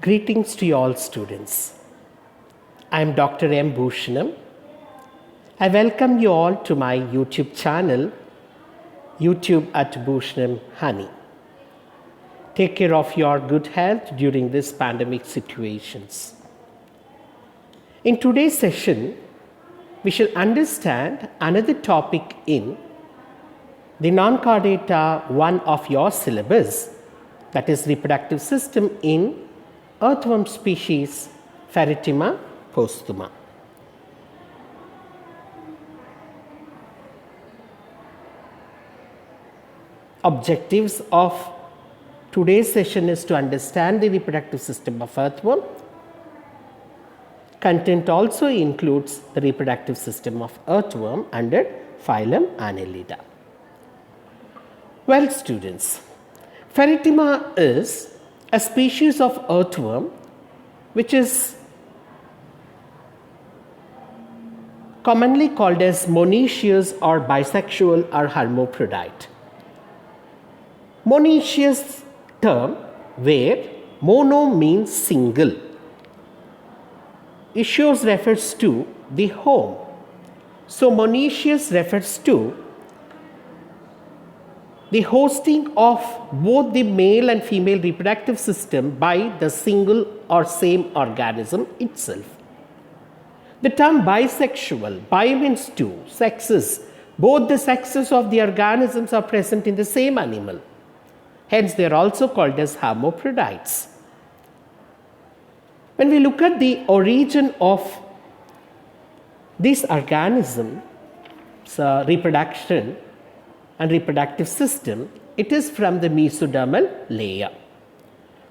Greetings to you all students. I am Dr. M. Bhushanam. I welcome you all to my YouTube channel, YouTube at Bhushanam Honey. Take care of your good health during this pandemic situations. In today's session, we shall understand another topic in the non-core 1 of your syllabus, that is reproductive system in earthworm species Pheretima posthuma. Objectives of today's session is to understand the reproductive system of earthworm. Content also includes the reproductive system of earthworm under phylum Annelida. Well, students, Pheretima is a species of earthworm which is commonly called as monoecious or bisexual or hermaphrodite. Monoecious term where mono means single. Issues refers to the home. So monoecious refers to the hosting of both the male and female reproductive system by the single or same organism itself. The term bisexual, bi means two, sexes. Both the sexes of the organisms are present in the same animal. Hence, they are also called as hermaphrodites. When we look at the origin of this organism, reproduction and reproductive system, it is from the mesodermal layer.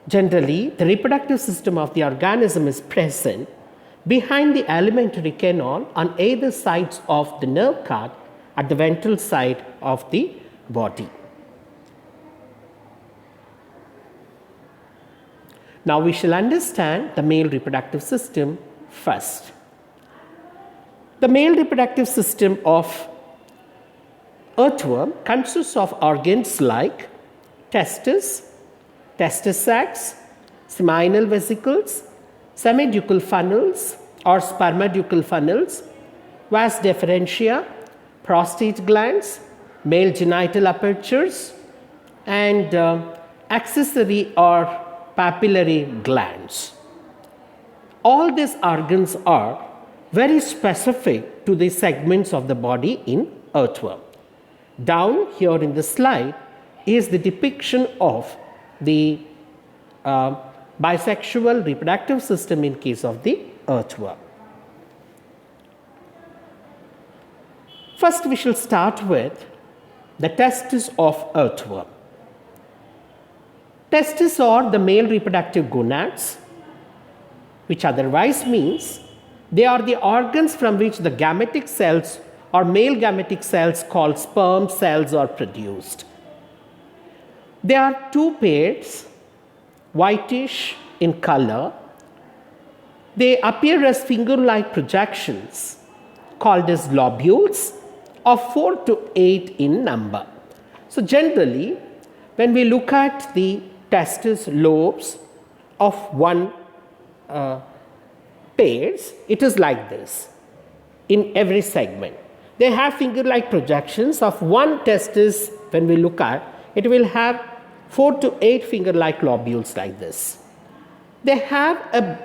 Generally, the reproductive system of the organism is present behind the alimentary canal on either sides of the nerve cord at the ventral side of the body. Now we shall understand the male reproductive system first. The male reproductive system of earthworm consists of organs like testis sacs, seminal vesicles, semiducal funnels or spermaducal funnels, vas deferentia, prostate glands, male genital apertures, and accessory or papillary glands. All these organs are very specific to the segments of the body in earthworm. Down here in the slide is the depiction of the bisexual reproductive system in case of the earthworm. First, we shall start with the testes of earthworm. Testes are the male reproductive gonads, which otherwise means they are the organs from which the gametic cells or male gametic cells called sperm cells are produced. There are two pairs, whitish in color. They appear as finger-like projections called as lobules of 4 to 8 in number. So generally, when we look at the testis lobes of one pairs, it is like this in every segment. They have finger-like projections of one testis. When we look at it, will have 4 to 8 finger-like lobules like this. They have a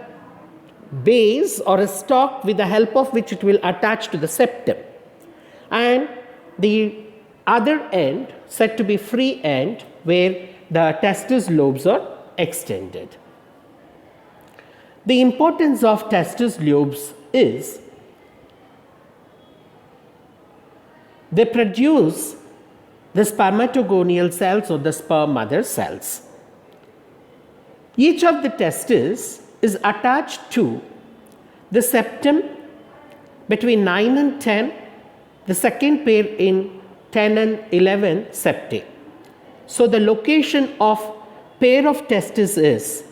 base or a stalk with the help of which it will attach to the septum, and the other end said to be free end where the testis lobes are extended. The importance of testis lobes is they produce the spermatogonial cells or the sperm mother cells. Each of the testes is attached to the septum between 9 and 10, the second pair in 10 and 11 septae. So the location of pair of testes is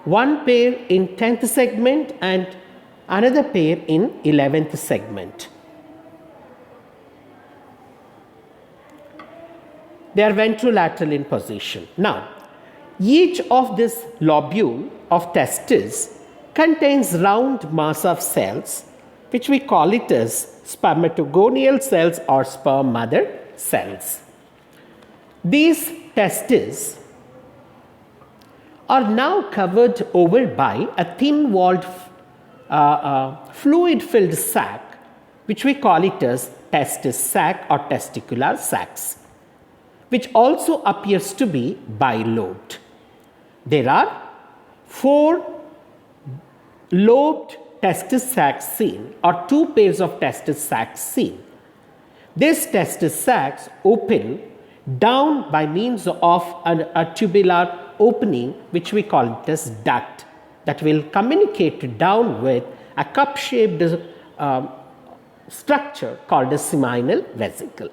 one pair in 10th segment and another pair in 11th segment. They are ventrolateral in position. Now, Each of this lobule of testis contains round mass of cells, which we call it as spermatogonial cells or sperm mother cells. These testes are now covered over by a thin-walled fluid-filled sac, which we call it as testis sac or testicular sacs, which also appears to be bilobed. There are 4 lobed testis sacs seen, or 2 pairs of testis sacs seen. These testis sacs open down by means of a tubular opening, which we call it as duct, that will communicate down with a cup-shaped structure called a seminal vesicle.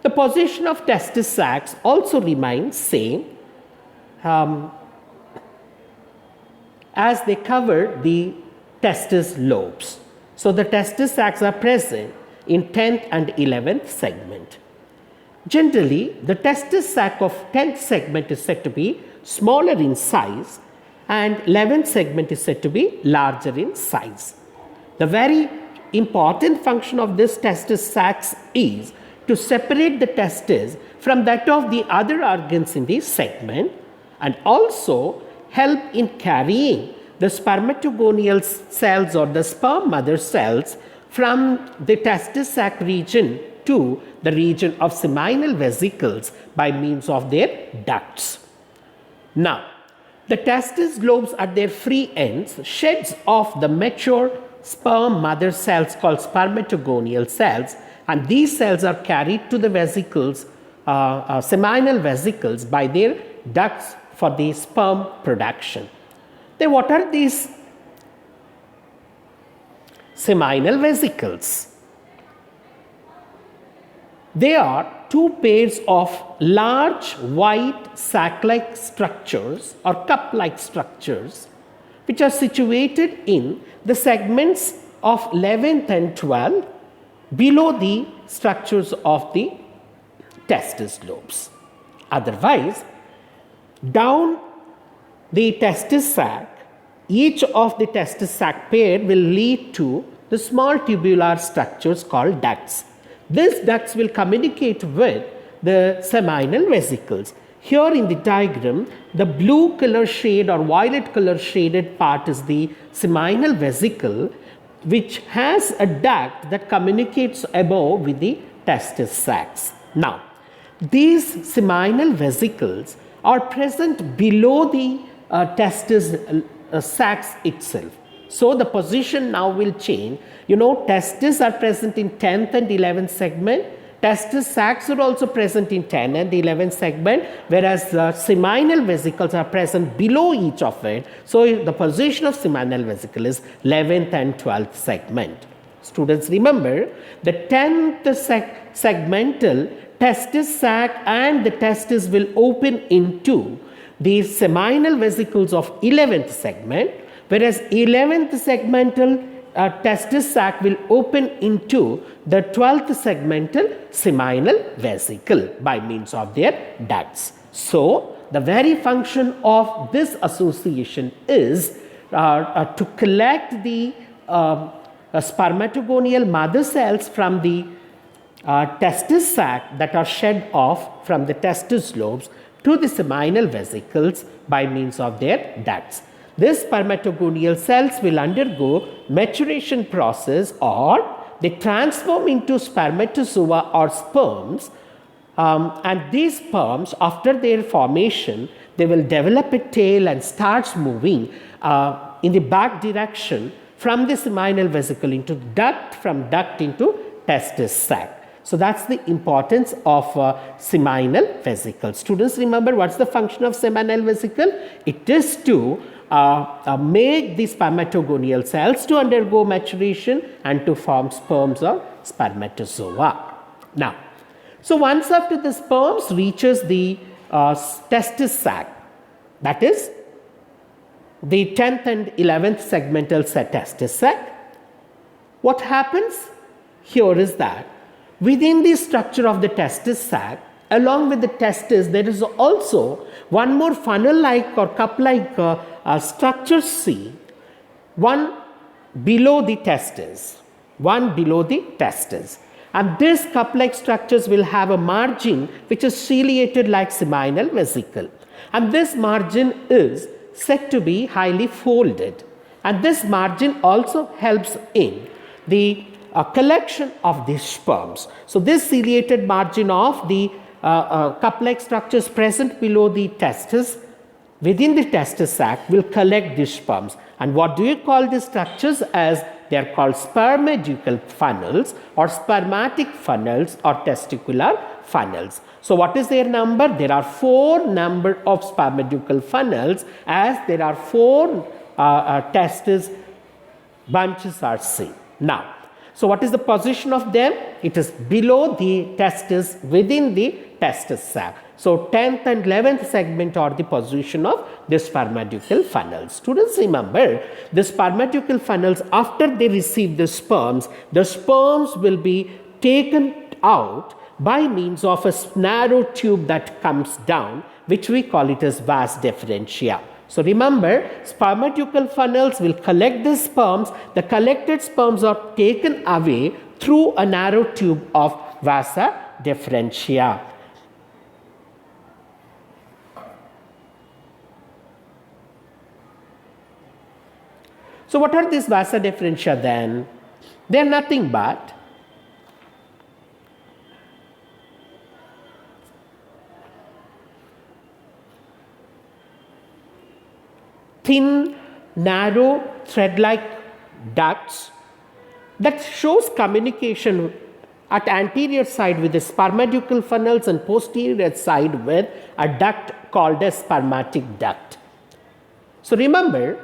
The position of testis sacs also remains same as they cover the testis lobes. So the testis sacs are present in 10th and 11th segment. Generally, the testis sac of 10th segment is said to be smaller in size and 11th segment is said to be larger in size. The very important function of this testis sacs is to separate the testis from that of the other organs in the segment and also help in carrying the spermatogonial cells or the sperm mother cells from the testis sac region to the region of seminal vesicles by means of their ducts. Now, the testis lobes at their free ends sheds off the mature sperm mother cells called spermatogonial cells, and these cells are carried to the vesicles, seminal vesicles, by their ducts for the sperm production. Then what are these seminal vesicles? They are 2 pairs of large white sac-like structures or cup-like structures which are situated in the segments of 11th and 12th below the structures of the testis lobes. Otherwise, down the testis sac, each of the testis sac pair will lead to the small tubular structures called ducts. These ducts will communicate with the seminal vesicles. Here in the diagram, the blue color shade or violet color shaded part is the seminal vesicle, which has a duct that communicates above with the testis sacs. Now, these seminal vesicles are present below the testis sacs itself. So the position now will change. You know, testes are present in 10th and 11th segment. Testis sacs are also present in 10th and 11th segment, whereas seminal vesicles are present below each of it. So the position of seminal vesicle is 11th and 12th segment. Students, remember the 10th segmental testis sac and the testis will open into the seminal vesicles of 11th segment, whereas 11th segmental testis sac will open into the 12th segmental seminal vesicle by means of their ducts. So, the very function of this association is to collect the spermatogonial mother cells from the testis sac that are shed off from the testis lobes to the seminal vesicles by means of their ducts. These spermatogonial cells will undergo maturation process or they transform into spermatozoa or sperms, and these sperms, after their formation, they will develop a tail and starts moving in the back direction from the seminal vesicle into duct, from duct into testis sac. So that's the importance of seminal vesicle. Students, remember what's the function of seminal vesicle? It is to make the spermatogonial cells to undergo maturation and to form sperms or spermatozoa. Now, so once after the sperms reaches the testis sac, that is the 10th and 11th segmental testis sac, what happens here is that within the structure of the testis sac, along with the testis, there is also one more funnel-like or cup-like structure C, one below the testis, and these cup-like structures will have a margin which is ciliated like seminal vesicle, and this margin is said to be highly folded, and this margin also helps in the collection of the sperms. So this ciliated margin of the cup-like structures present below the testis within the testis sac will collect the sperms. And what do you call these structures? As they are called spermaducal funnels or spermatic funnels or testicular funnels. So what is their number? There are 4 number of spermaducal funnels, as there are 4 testis bunches are seen. Now, so what is the position of them? It is below the testis within the testis sac. So 10th and 11th segment are the position of the spermaducal funnels. Students, remember, the spermaducal funnels, after they receive the sperms will be taken out by means of a narrow tube that comes down, which we call it as vas deferentia. So remember, spermaducal funnels will collect the sperms. The collected sperms are taken away through a narrow tube of vasa deferentia. So what are these vasa deferentia then? They are nothing but thin, narrow, thread-like ducts that shows communication at anterior side with the spermaducal funnels and posterior side with a duct called a spermatic duct. So remember,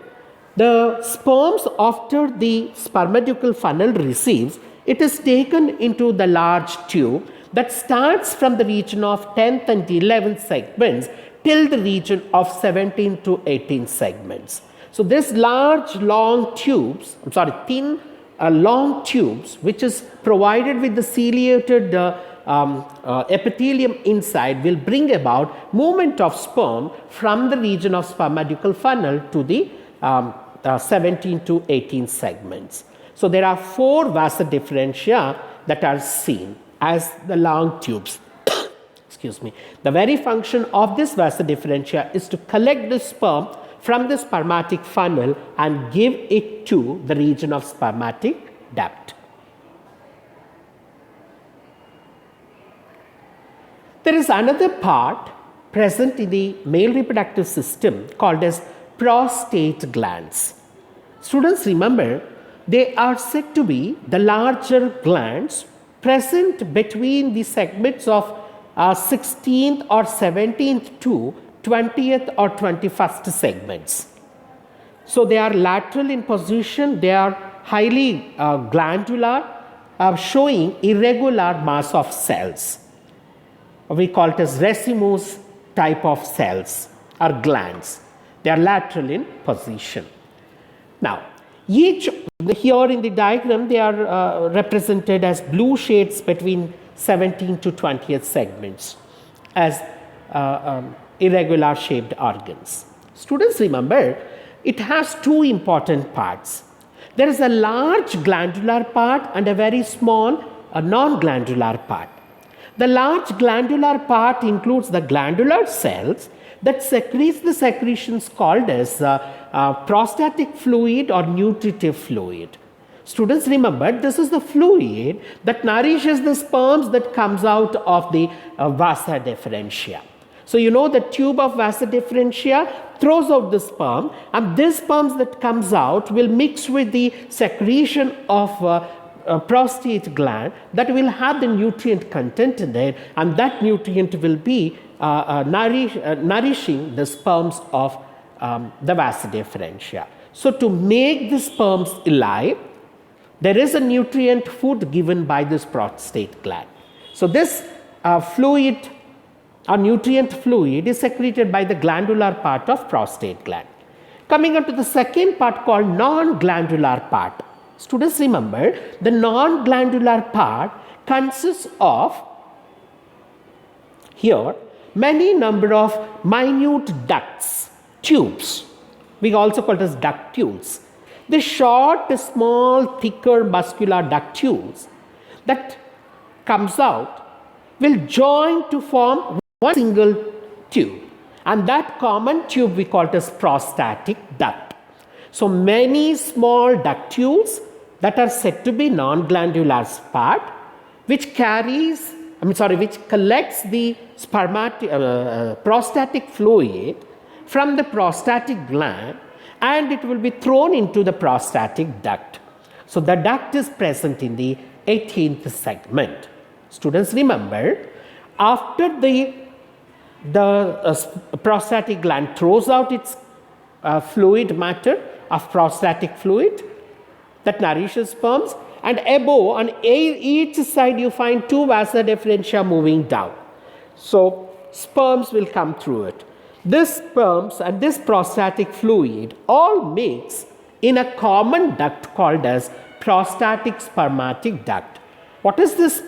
the sperms after the spermaducal funnel receives, it is taken into the large tube that starts from the region of 10th and 11th segments till the region of 17 to 18 segments. So this large long tubes, thin long tubes, which is provided with the ciliated epithelium inside, will bring about movement of sperm from the region of spermaducal funnel to the 17 to 18 segments. So there are 4 vasa differentia that are seen as the long tubes. Excuse me. The very function of this vasa differentia is to collect the sperm from the spermatic funnel and give it to the region of spermatic duct. There is another part present in the male reproductive system called as prostate glands. Students, remember, they are said to be the larger glands present between the segments of 16th or 17th to 20th or 21st segments. So they are lateral in position, they are highly glandular, showing irregular mass of cells. We call it as racemose type of cells or glands. They are lateral in position. Now, each here in the diagram, they are represented as blue shades between 17 to 20th segments as irregular shaped organs. Students, remember, it has 2 important parts. There is a large glandular part and a very small non-glandular part. The large glandular part includes the glandular cells that secretes the secretions called as prostatic fluid or nutritive fluid. Students, remember, this is the fluid that nourishes the sperms that comes out of the vasa deferentia. So you know the tube of vasa deferentia throws out the sperm, and this sperms that comes out will mix with the secretion of prostate gland that will have the nutrient content in there, and that nutrient will be nourishing the sperms of the vasa deferentia. So to make the sperms alive, there is a nutrient food given by this prostate gland. So this fluid or nutrient fluid is secreted by the glandular part of prostate gland. Coming on to the second part called non-glandular part. Students, remember, the non-glandular part consists of Here, many number of minute ducts, tubes, we also call it as ductules. The short, small, thicker muscular ductules that comes out will join to form one single tube, and that common tube we call it as prostatic duct. So many small ductules that are said to be non-glandular part, which collects the prostatic fluid from the prostatic gland, and it will be thrown into the prostatic duct. So the duct is present in the 18th segment. Students, remember, after the prostatic gland throws out its fluid matter of prostatic fluid that nourishes sperms, and above on each side you find two vasa deferentia moving down. So sperms will come through it. This sperms and this prostatic fluid all mix in a common duct called as prostatic spermatic duct. What is this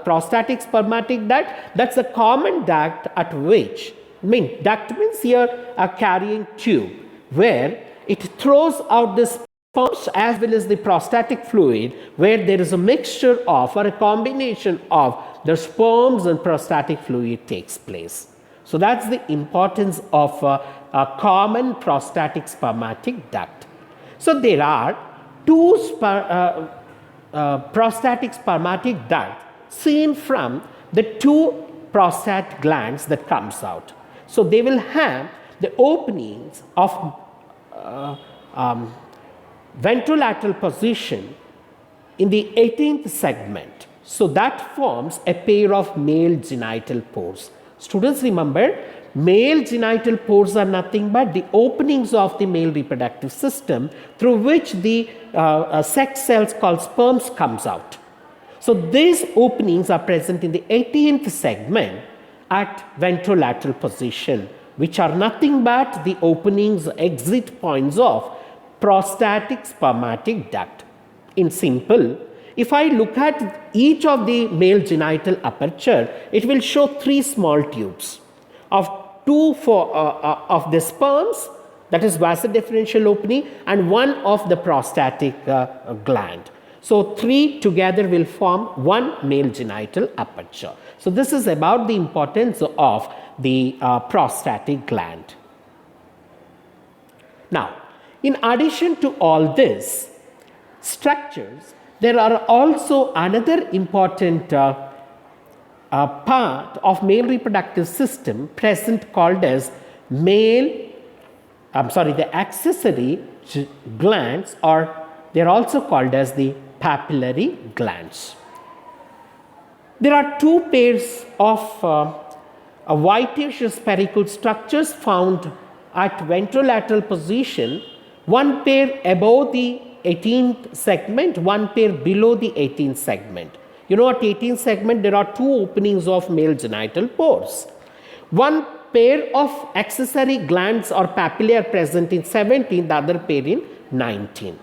prostatic spermatic duct? That's a common duct at which, duct means here a carrying tube, where it throws out the sperms as well as the prostatic fluid, where there is a mixture of or a combination of the sperms and prostatic fluid takes place. So that's the importance of a common prostatic spermatic duct. So there are two prostatic spermatic duct seen from the two prostate glands that comes out. So they will have the openings of ventrolateral position in the 18th segment. So that forms a pair of male genital pores. Students, remember, male genital pores are nothing but the openings of the male reproductive system through which the sex cells called sperms comes out. So these openings are present in the 18th segment at ventrolateral position, which are nothing but the openings, exit points of prostatic spermatic duct. In simple, if I look at each of the male genital aperture, it will show three small tubes of of the sperms, that is vasodeferential opening, and one of the prostatic gland. So three together will form one male genital aperture. So this is about the importance of the prostatic gland. Now, in addition to all this structures, there are also another important part of male reproductive system present called as the accessory glands, or they are also called as the papillary glands. There are two pairs of whitish spherical structures found at ventrolateral position, one pair above the 18th segment, one pair below the 18th segment. You know, at 18th segment there are two openings of male genital pores. One pair of accessory glands or papillae are present in 17, the other pair in 19.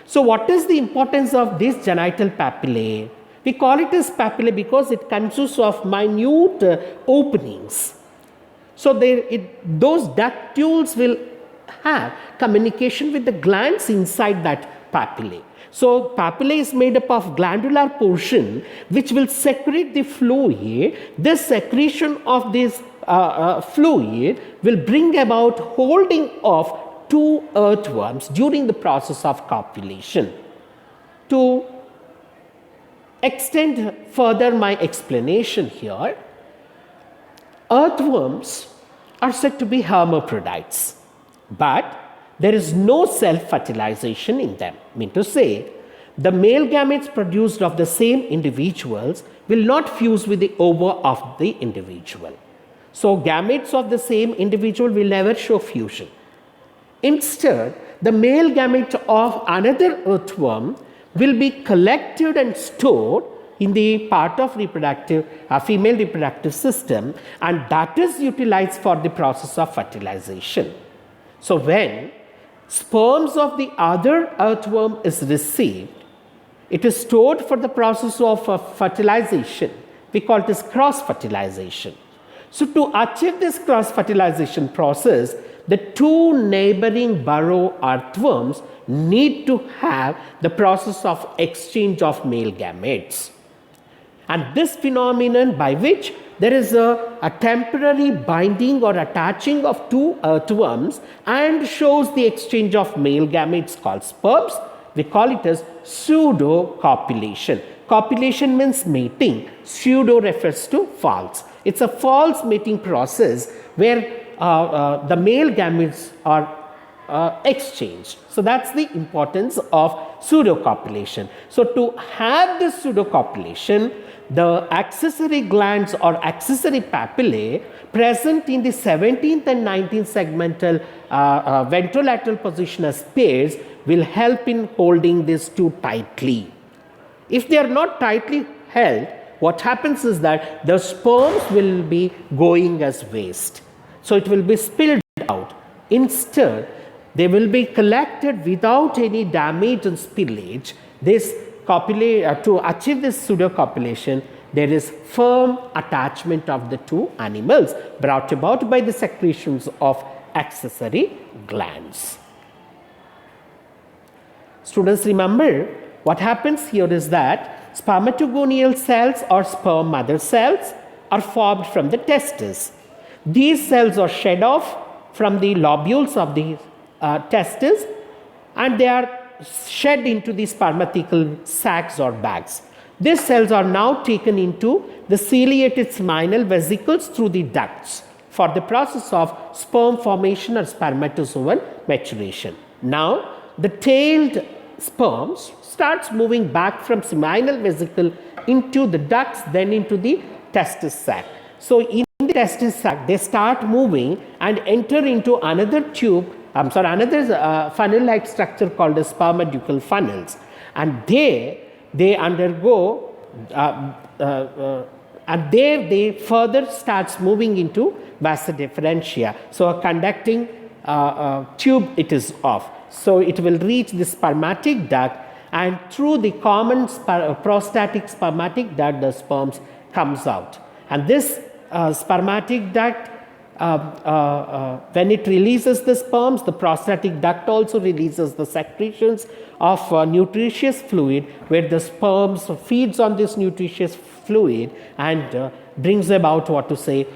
So what is the importance of this genital papillae? We call it as papillae because it consists of minute openings. So those ductules will have communication with the glands inside that papillae. So papillae is made up of glandular portion which will secrete the fluid. This secretion of this fluid will bring about holding of two earthworms during the process of copulation. To extend further my explanation here, earthworms are said to be hermaphrodites, but there is no self-fertilization in them. Mean to say, the male gametes produced of the same individuals will not fuse with the ova of the individual. So gametes of the same individual will never show fusion. Instead, the male gamete of another earthworm will be collected and stored in the part of female reproductive system, and that is utilized for the process of fertilization. So when sperms of the other earthworm is received, it is stored for the process of fertilization. We call it as cross fertilization. So to achieve this cross-fertilization process, the two neighboring burrow earthworms need to have the process of exchange of male gametes. And this phenomenon by which there is a temporary binding or attaching of two earthworms and shows the exchange of male gametes called sperms, we call it as pseudo-copulation. Copulation means mating. Pseudo refers to false. It's a false mating process where the male gametes are exchanged. So that's the importance of pseudocopulation. So to have this pseudocopulation, the accessory glands or accessory papillae present in the 17th and 19th segmental ventrolateral position as pairs will help in holding these two tightly. If they are not tightly held, what happens is that the sperms will be going as waste. So it will be spilled out. Instead, they will be collected without any damage and spillage. To achieve this pseudocopulation, there is firm attachment of the two animals brought about by the secretions of accessory glands. Students, remember what happens here is that spermatogonial cells or sperm mother cells are formed from the testes. These cells are shed off from the lobules of the testes and they are shed into the spermatical sacs or bags. These cells are now taken into the ciliated seminal vesicles through the ducts for the process of sperm formation or spermatozoan maturation. Now, the tailed sperms starts moving back from seminal vesicle into the ducts, then into the testis sac. So, in the testis sac, they start moving and enter into another funnel-like structure called as spermaducal funnels, and they undergo and there they further starts moving into vasa deferentia. So a conducting tube it is off. So it will reach the spermatic duct, and through the common prostatic spermatic duct the sperms comes out, and this spermatic duct when it releases the sperms, the prostatic duct also releases the secretions of nutritious fluid, where the sperms feeds on this nutritious fluid and brings about the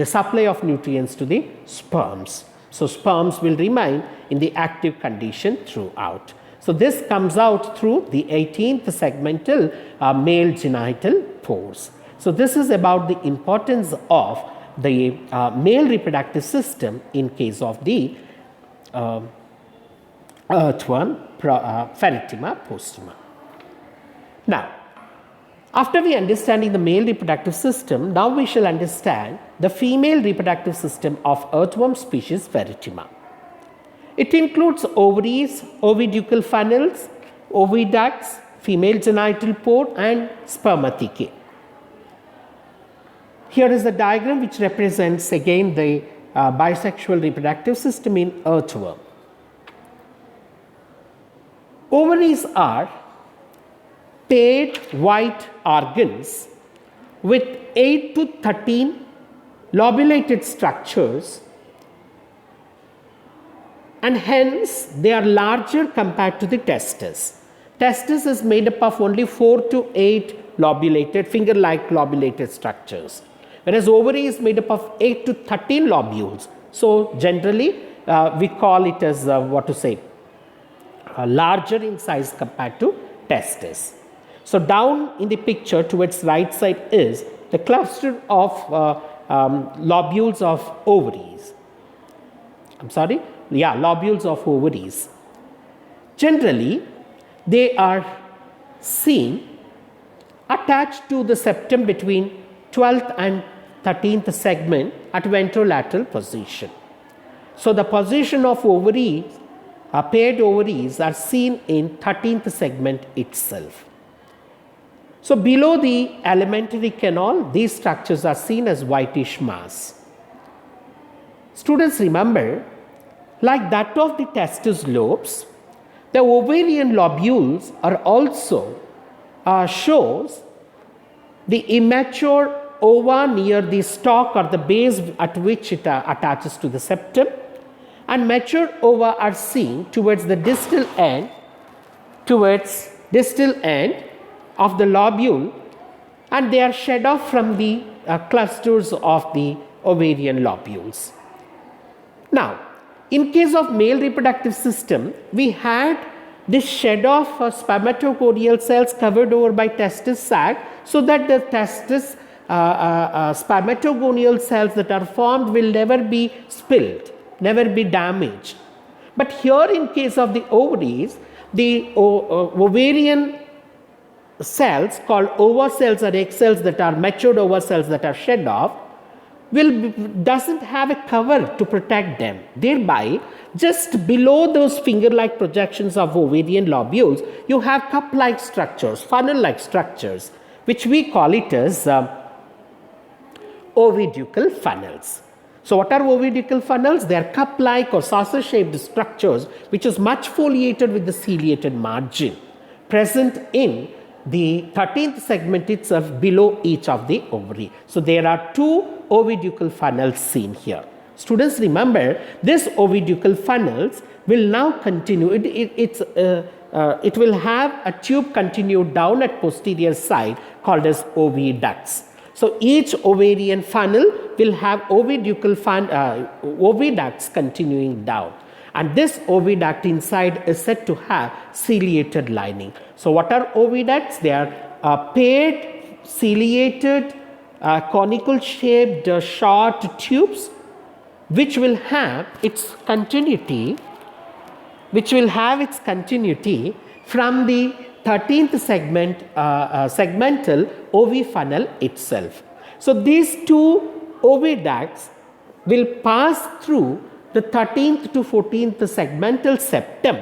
supply of nutrients to the sperms. So sperms will remain in the active condition throughout. So this comes out through the 18th segmental male genital pores. So this is about the importance of the male reproductive system in case of the earthworm Pheretima postuma. Now, after we understanding the male reproductive system, now we shall understand the female reproductive system of earthworm species Pheretima. It includes ovaries, oviducal funnels, oviducts, female genital pore and spermathecae. Here is the diagram which represents again the bisexual reproductive system in earthworm. Ovaries are paired white organs with 8 to 13 lobulated structures, and hence they are larger compared to the testis. Testis is made up of only 4 to 8 lobulated, finger-like lobulated structures, whereas ovary is made up of 8 to 13 lobules. So generally we call it as larger in size compared to testis. So down in the picture towards right side is the cluster of lobules of ovaries. Lobules of ovaries. Generally, they are seen attached to the septum between 12th and 13th segment at ventrolateral position. So the position of ovaries, paired ovaries, are seen in 13th segment itself. So below the alimentary canal, these structures are seen as whitish mass. Students, remember, like that of the testis lobes, the ovarian lobules are also shows the immature ova near the stalk or the base at which it attaches to the septum, and mature ova are seen towards the distal end of the lobule, and they are shed off from the clusters of the ovarian lobules. Now, in case of male reproductive system, we had this shed off spermatogonial cells covered over by testis sac, so that the testis spermatogonial cells that are formed will never be spilled, never be damaged. But here in case of the ovaries, the ovarian cells called ova cells or egg cells that are matured ova cells that are shed off doesn't have a cover to protect them. Thereby, just below those finger-like projections of ovarian lobules, you have cup-like structures, funnel-like structures, which we call it as oviducal funnels. So what are oviducal funnels? They are cup-like or saucer-shaped structures which is much foliated with the ciliated margin, present in the 13th segment itself below each of the ovary. So there are two oviducal funnels seen here. Students, remember, this oviducal funnels will now continue. It will have a tube continued down at posterior side called as oviducts. So each ovarian funnel will have oviducts continuing down. And this oviduct inside is said to have ciliated lining. So what are oviducts? They are paired, ciliated, conical shaped short tubes which will have its continuity from the 13th segmental ovifunnel itself. So these two oviducts will pass through the 13th to 14th segmental septum,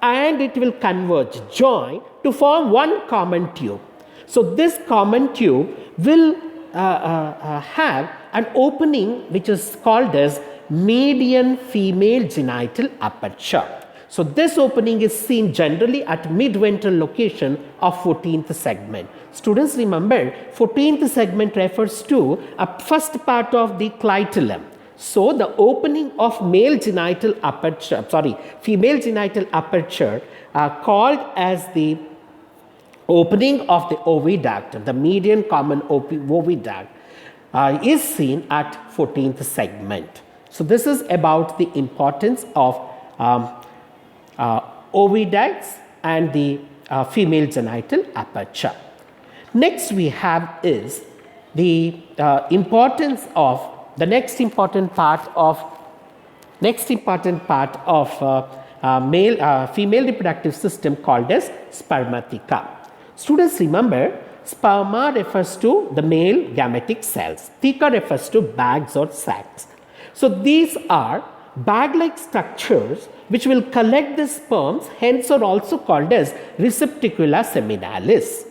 and it will converge, join to form one common tube. So this common tube will have an opening which is called as median female genital aperture. So this opening is seen generally at mid-ventral location of 14th segment. Students, remember, 14th segment refers to a first part of the clitoris. So the opening of female genital aperture called as the opening of the oviduct, the median common oviduct, is seen at 14th segment. So this is about the importance of oviducts and the female genital aperture. Next we have is the importance of the next important part of female reproductive system called as spermatheca. Students, remember, sperma refers to the male gametic cells. Theca refers to bags or sacs. So these are bag-like structures which will collect the sperms, hence are also called as receptacula seminalis.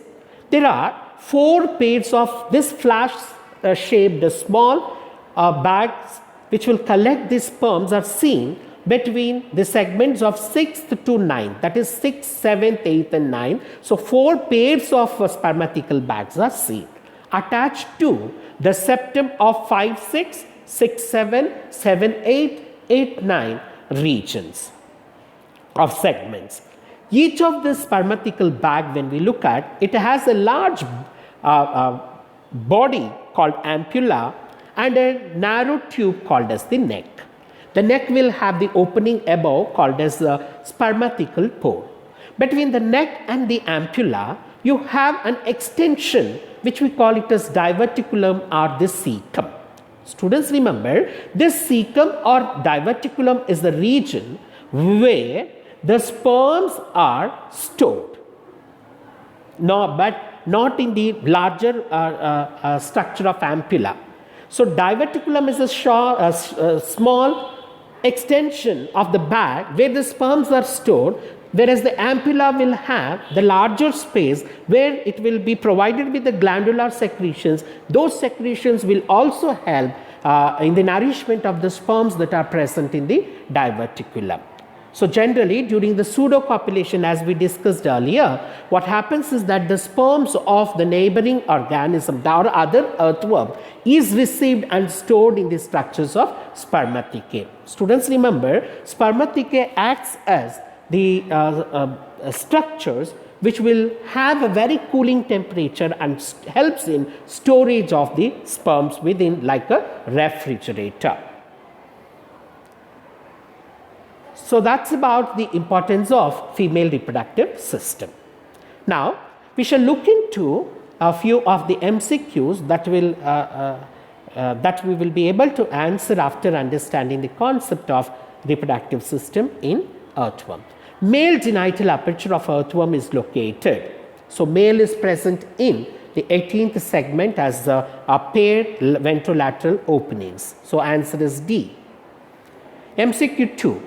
There are 4 pairs of this flash-shaped small bags which will collect these sperms are seen between the segments of 6th to 9th, that is 6th, 7th, 8th and 9th. So 4 pairs of spermathecal bags are seen attached to the septum of 5, 6, 6, 7, 7, 8, 8, 9 regions of segments. Each of the spermathecal bag, when we look at, it has a large body called ampulla and a narrow tube called as the neck. The neck will have the opening above called as the spermathecal pore. Between the neck and the ampulla, you have an extension which we call it as diverticulum or the cecum. Students, remember, this cecum or diverticulum is the region where the sperms are stored. No, but not in the larger structure of ampulla. So diverticulum is a small extension of the bag where the sperms are stored, whereas the ampulla will have the larger space where it will be provided with the glandular secretions. Those secretions will also help in the nourishment of the sperms that are present in the diverticulum. So generally during the pseudocopulation, as we discussed earlier, what happens is that the sperms of the neighboring organism or other earthworm is received and stored in the structures of spermaticae. Students, remember, spermaticae acts as the structures which will have a very cooling temperature and helps in storage of the sperms within, like a refrigerator. So that's about the importance of female reproductive system. Now we shall look into a few of the MCQs that we will be able to answer after understanding the concept of reproductive system in earthworm. Male genital aperture of earthworm is located. So male is present in the 18th segment as a paired ventrolateral openings. So answer is D. MCQ 2.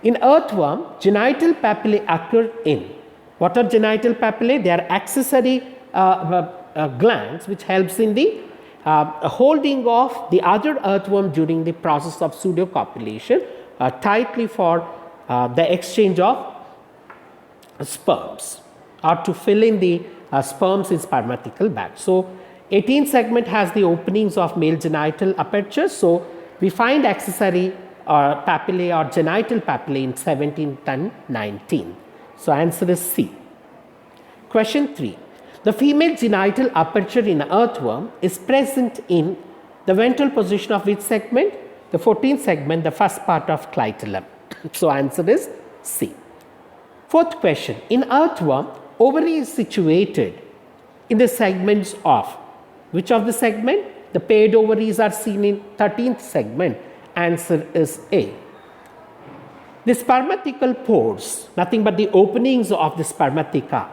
In earthworm, genital papillae occur in. What are genital papillae? They are accessory glands which helps in the holding of the other earthworm during the process of pseudocopulation tightly for the exchange of sperms or to fill in the sperms in spermatical bag. So 18th segment has the openings of male genital aperture. So we find accessory papillae or genital papillae in 17th and 19th. So answer is C. Question 3. The female genital aperture in earthworm is present in the ventral position of which segment? The 14th segment, the first part of clitellum. So answer is C. Fourth question. In earthworm, ovary is situated in the segments of which of the segment? The paired ovaries are seen in 13th segment. Answer is A. The spermatical pores, nothing but the openings of the spermatica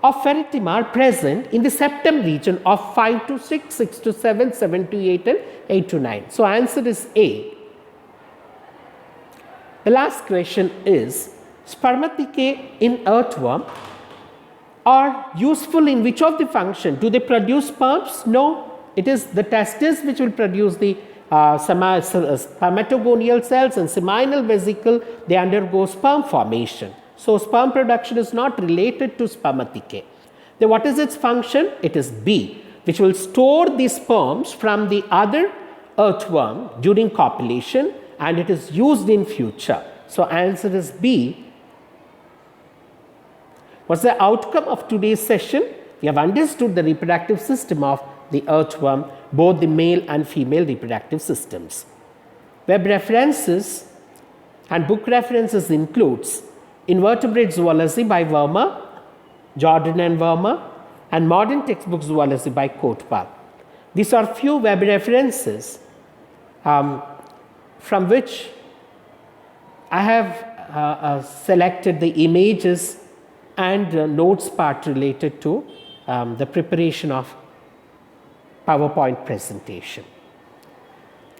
of Pheretima are present in the septum region of 5 to 6, 6 to 7, 7 to 8 and 8 to 9. So answer is A. The last question is, spermaticae in earthworm are useful in which of the function? Do they produce sperms? No. It is the testes which will produce the spermatogonial cells, and seminal vesicle, they undergo sperm formation. So sperm production is not related to spermaticae. Then what is its function? It is B, which will store the sperms from the other earthworm during copulation, and it is used in future. So answer is B. What's the outcome of today's session? We have understood the reproductive system of the earthworm, both the male and female reproductive systems. Web references and book references includes Invertebrate Zoology by Verma, Jordan and Verma, and Modern Textbook Zoology by Kotpal. These are few web references from which I have selected the images and notes part related to the preparation of PowerPoint presentation.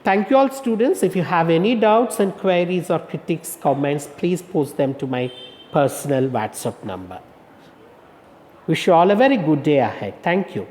Thank you all students. If you have any doubts and queries or critiques, comments, please post them to my personal WhatsApp number. Wish you all a very good day ahead. Thank you.